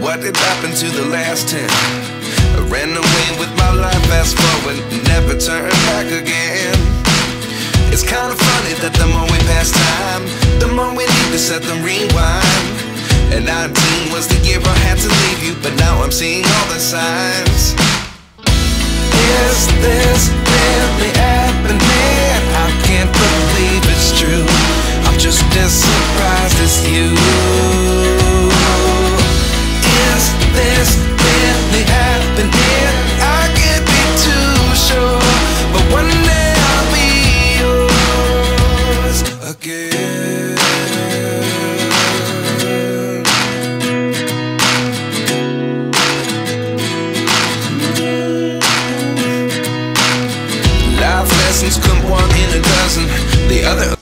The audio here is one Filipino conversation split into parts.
what did happen to the last 10? I ran away with my life, fast forward, never turn back again. It's kind of funny that the more we pass time, the more we need to set the rewind. And 19 was the year I had to leave you, but now I'm seeing all the signs. Is this really happening? I can't believe it's true. I'm just as surprised as you. Is this really happening? I can't be too sure, but one day I'll be yours again. Life lessons come one in a dozen. The other.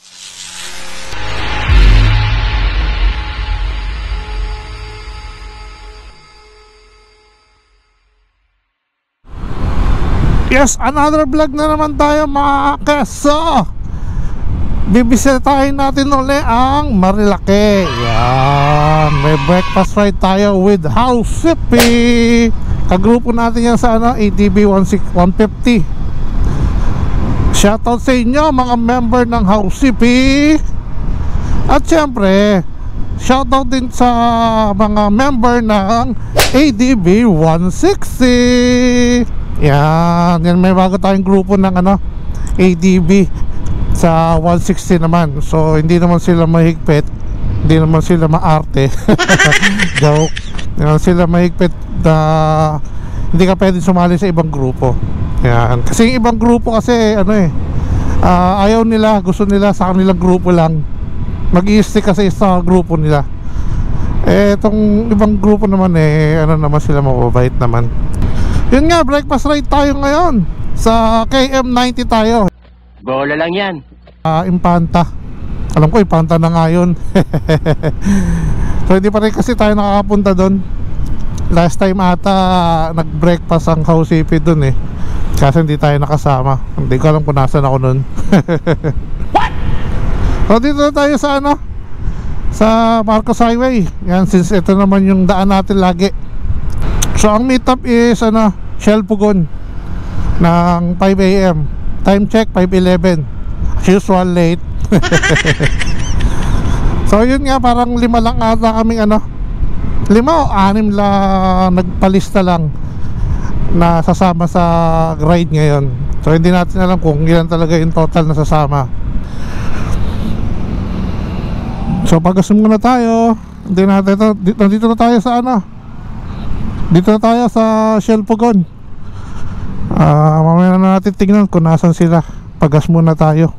Yes, another vlog na naman tayo mga keso. Bibisitahin natin ulit ang Marilake. Yan, may breakfast ride tayo with Houseipy. Kagrupo natin yan sa ATV 150. Shoutout sa inyo mga member ng Houseipy. At syempre shoutout din sa mga member ng ADB 160. Yan may bago tayong grupo ng ADB sa 160 naman. So hindi naman sila mahigpit, hindi naman sila maarte. Joke. Hindi naman sila mahigpit na hindi ka pwede sumali sa ibang grupo. Yan. Kasi yung ibang grupo kasi ayaw nila, gusto nila sa kanilang grupo lang. Mag-i-stick kasi sa grupo nila. Itong ibang grupo naman naman sila, mababait naman. Yun nga, breakfast ride tayo ngayon. Sa KM90 tayo. Bola lang yan. Impanta. Alam ko Impanta na nga yun. So hindi pa rin kasi tayo nakakapunta doon. Last time ata nag-breakfast ang Houseipy doon kasi hindi tayo nakasama. Hindi ko alam kung nasan ako nun. What? So dito na tayo sa sa Marcos Highway. Yan, since ito naman yung daan natin lagi. So ang meetup is Shell Pugon ng 5 AM. Time check 5:11. As usual, late. So yun nga, parang 5 lang ata kaming 5 o 6 lang nagpalista lang na sasama sa ride ngayon. So hindi natin alam kung ilan talaga yung total na sasama. So pag-assume muna tayo. Nandito na tayo sa dito na tayo sa Shell Pugon. Mamaya na natin tingnan kung nasan sila. Pagas muna tayo.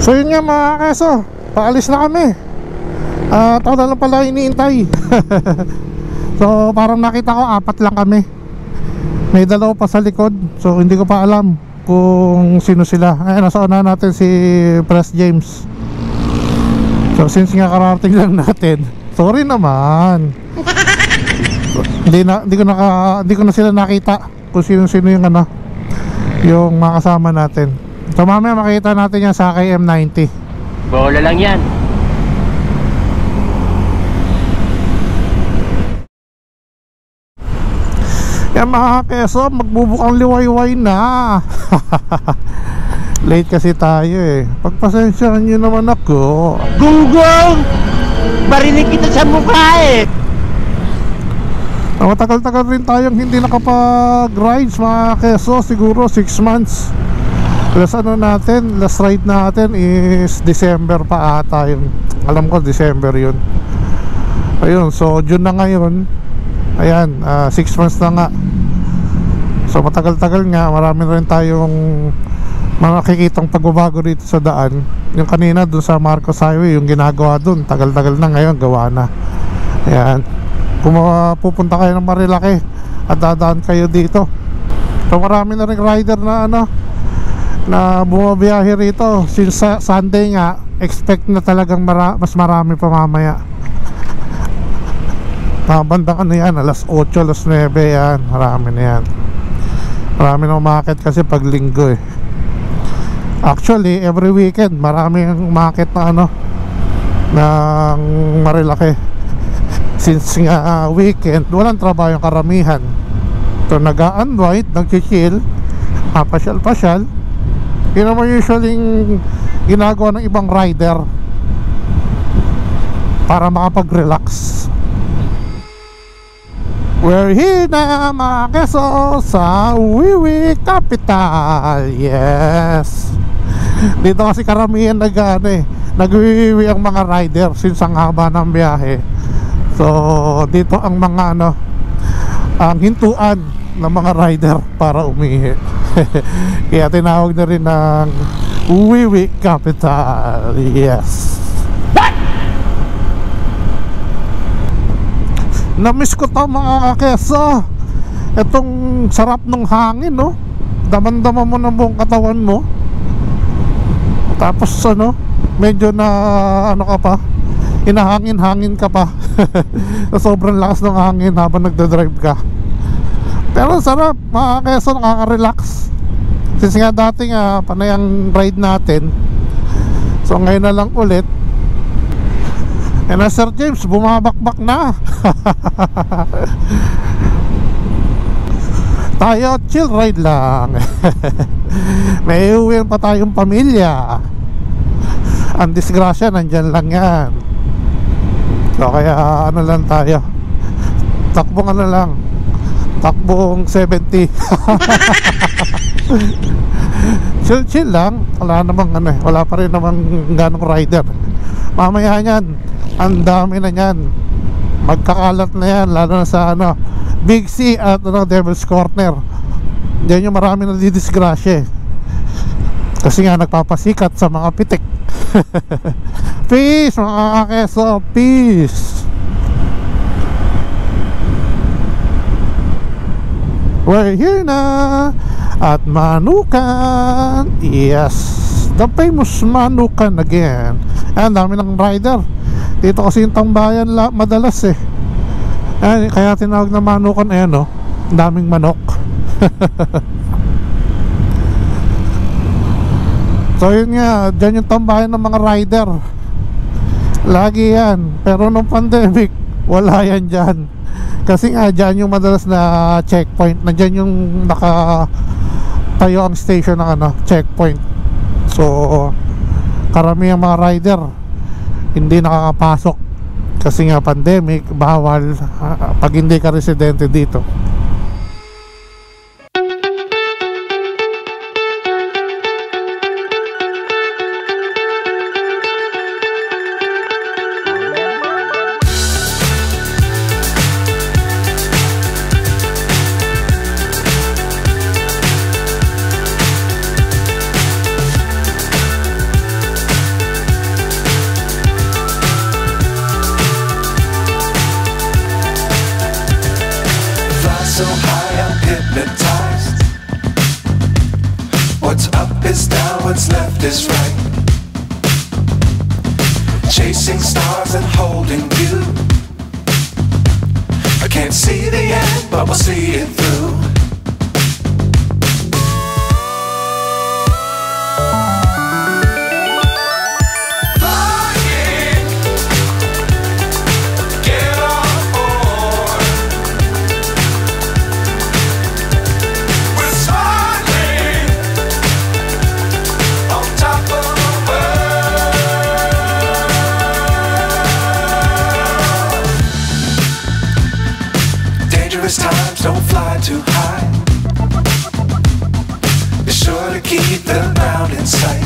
So yun nga mga keso, paalis na kami. Ako na lang pala iniintay. So parang nakita ko 4 lang kami. May 2 pa sa likod. So hindi ko pa alam kung sino sila. Nasa una natin si Press James. So since nga karating lang natin, sorry naman. Hindi ko na sila nakita kung sino yung yung mga kasama natin. So mamaya makita natin yan sa KM90. Bola lang yan. Yan mga keso, magbubukang liwayway na. Late kasi tayo pagpasensyahan nyo naman ako. Gunggong! Barinig kita sa mukha Matagal-tagal rin tayong hindi nakapag-rides mga keso. Siguro 6 months. Last ride natin is December pa ata yun. Alam ko December yun. Ayun, so June na ngayon. Ayan, 6 months na nga. So matagal-tagal nga. Marami rin tayong makikitang pagbabago dito sa daan. Yung kanina dun sa Marcos Highway, yung ginagawa dun, tagal-tagal na, ngayon gawa na. Ayan, kung pupunta kayo ng Marilake at dadaan kayo dito, so marami na rin rider na na bumabiyahe rito. Since Sunday nga, expect na talagang mas marami pa mamaya. Bandang ano yan, alas 8, alas 9 yan. Marami na yan. Marami na umakit kasi pag linggo eh. Actually, every weekend marami ang umakit na ano, ng Marilaki. Since nga weekend, walang trabaho yung karamihan. So nag-unwind, nag-chill, pasyal-pasyal. Yun naman usually ginagawa ng ibang rider para makapag-relax. We're here na mga keso sa Wiwi Capital. Yes. Dito kasi karamihan nagwiwi ang mga rider since ang haba ng biyahe. So dito ang mga ang hintuan ng mga rider para umihi. Kaya tinawag na rin ng Wiwi Capital. Yes. Na-miss ko to mga keso. Itong sarap ng hangin, no? Daman-dama mo na buong katawan mo. Tapos medyo na ka pa, hinahangin-hangin ka pa. Sobrang lakas ng hangin habang nagdadrive ka. Pero sarap mga keso, nakaka-relax. Since nga dati nga panay ang ride natin, so ngayon na lang ulit. Sir James, bumabakbak na. Tayo chill ride lang. May uwian pa tayong pamilya. Ang disgrasya nandyan lang yan. So kaya lang tayo, takbong lang, takbong 70. Chill lang. Wala namang wala pa rin namang ganong rider. Mamaya yan, ang dami na yan, magkakalat na yan, lalo na sa Big C at Devil's Corner. Diyan yung marami na didisgrasya kasi nga nagpapasikat sa mga pitik. Peace mga keso, peace. We're here na at Manukan. Yes, the famous Manukan again. Ang dami ng rider dito kasi yung tambayan madalas eh. Kaya tinawag na Manukan. Ayan daming manok. So yun nga, dyan yung tambayan ng mga rider. Lagi yan. Pero nung pandemic, wala yan dyan. Kasi nga dyan yung madalas na checkpoint. Nandyan yung nakatayo ang station ng checkpoint. So karamihan mga rider hindi nakakapasok kasi nga pandemic, bawal pag hindi ka residente dito. So high I'm hypnotized. What's up is down, what's left is right. Chasing stars and holding you. I can't see the end, but we'll see it through. Times don't fly too high. Be sure to keep the ground in sight.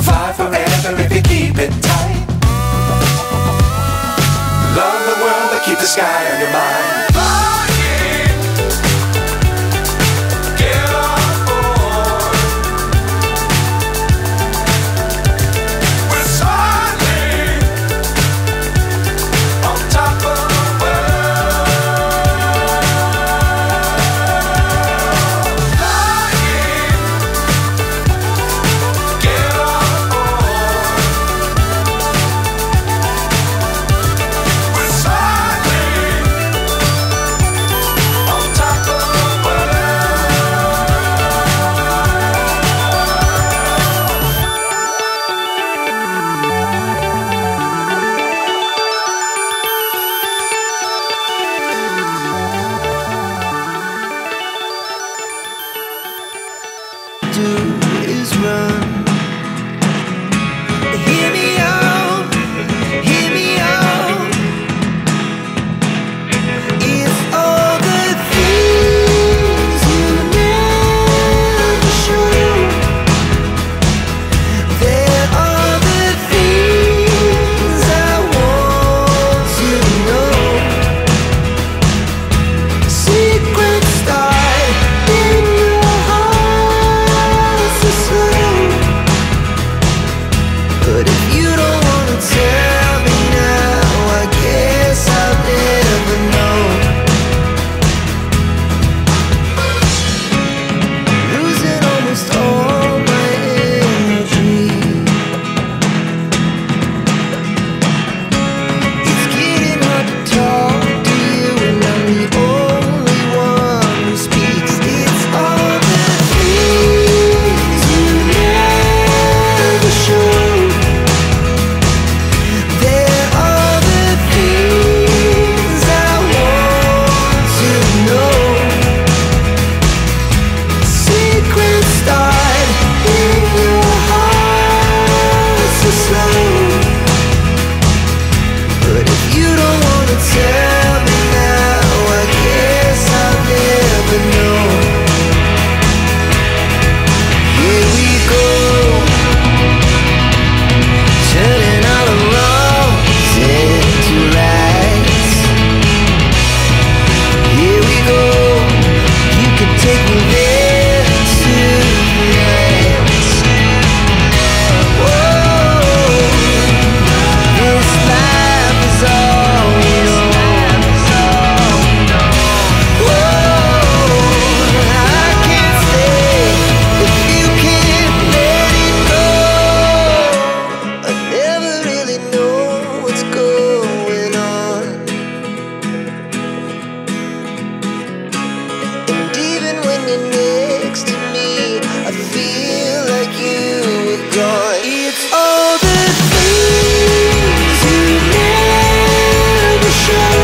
Fly forever if you keep it tight. Love the world but keep the sky on your mind. you're next to me, I feel like you were gone. It's all the things you never show.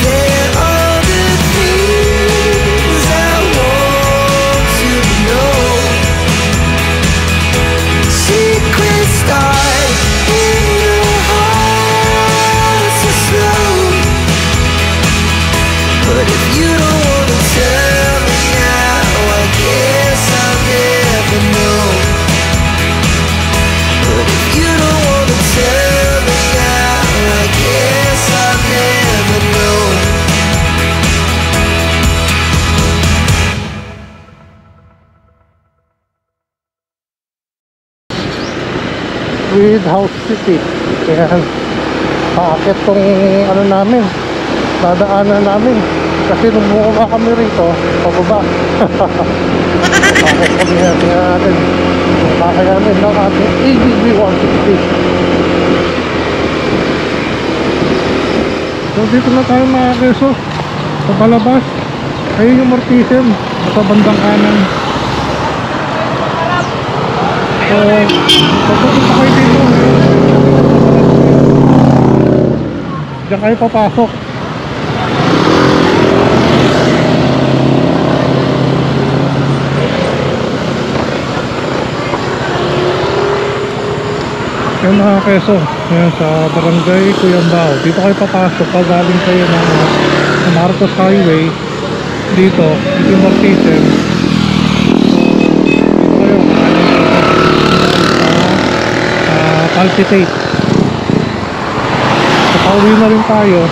They're all the things I want to know. Secrets start in your heart so slow. But if you don't wanna tell me now, I guess I'll never know. But if you don't wanna tell me now, I guess I'll never know. With House City. Ayan. Paakit tong ano namin, dadaanan namin. Kasi nung bumaba kami rito, pababa. Paakit kami yan. Tingnan natin. Kakayanin ng ating ADV 160. So dito na tayo mga keso. Sa palabas. Ayun yung Mortisen. Sa bandang kanan. So, pagpunta kayo dito, diyan kayo papasok. Yan mga keso, yan sa barangay Cuyambao. Dito kayo papasok pag galing kayo ng Marcos Highway. Dito yung Mortisen. Palpitate. So pauwi na rin tayo.